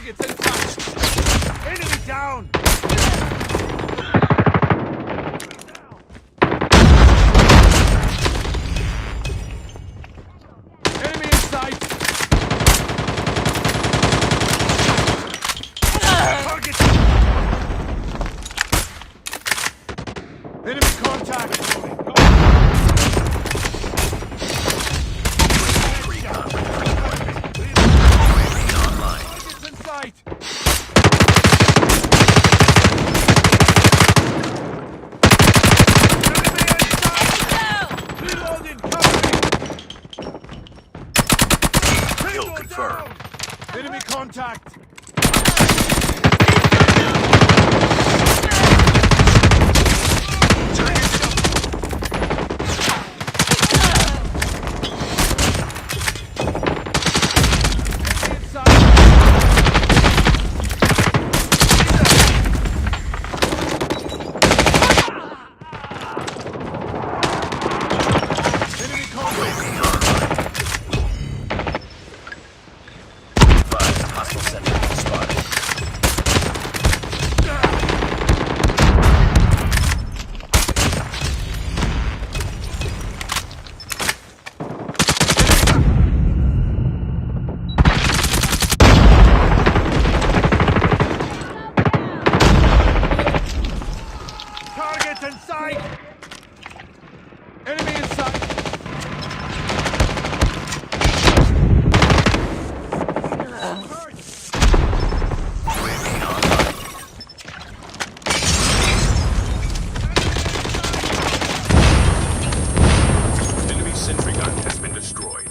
Targets in touch. Enemy down. Enemy in sight. Target. Enemy contact. Targets in sight. Reloading, covering. Kill confirmed. Enemy contact. Hostile sentry spotted. Targets in sight. Enemy in sight. Enemy sentry gun has been destroyed.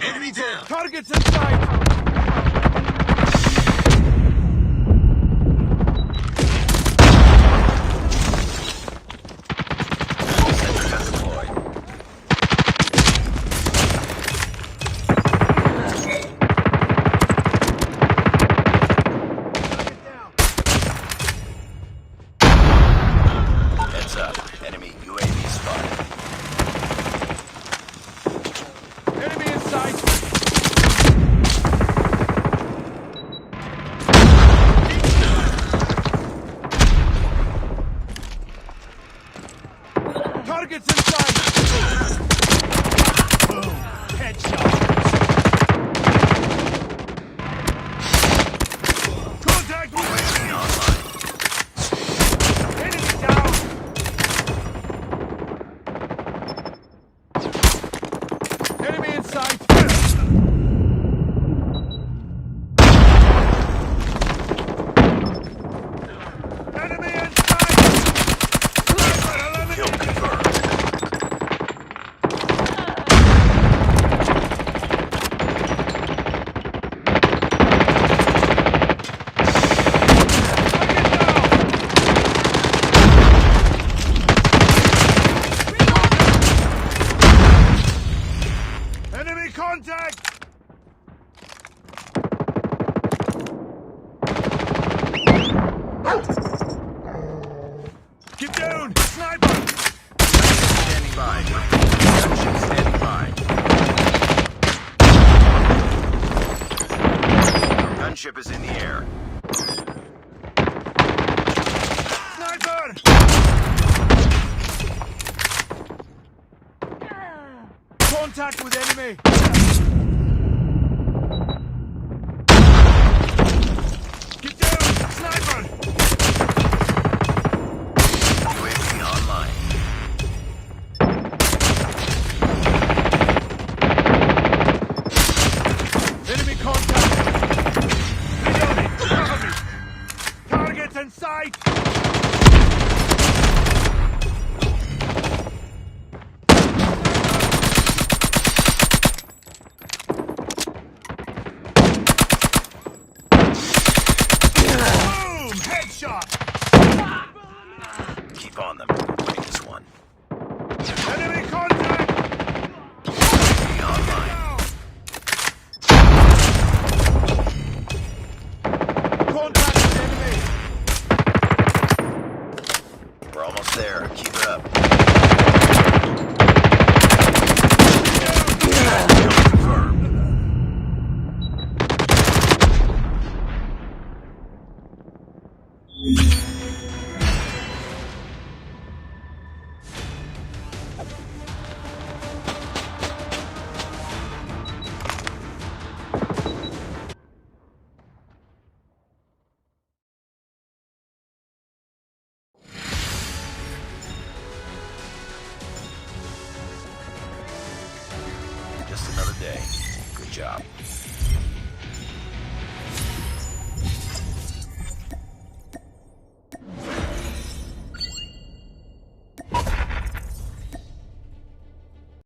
Enemy down. Targets in sight. Sentry gun deployed. Heads up. Enemy UAV spotted. Enemy in sight. Targets in sight. Boom. Headshot. Contact with enemy. Enemy down. Enemy in sight. Enemy in sight. Kill confirmed. Enemy contact! Get down! Sniper! Standing by. Gunship standing by. Gunship is in the air. Sniper! Contact with enemy! Get down! Sniper! UAV online. Enemy contact! Reloading! Cover me! Targets in sight! Boom! Headshot! Keep on them. We're winning this one. Enemy contact! UAV online. Contact with enemy! We're almost there. Keep it up. Just another day. Good job.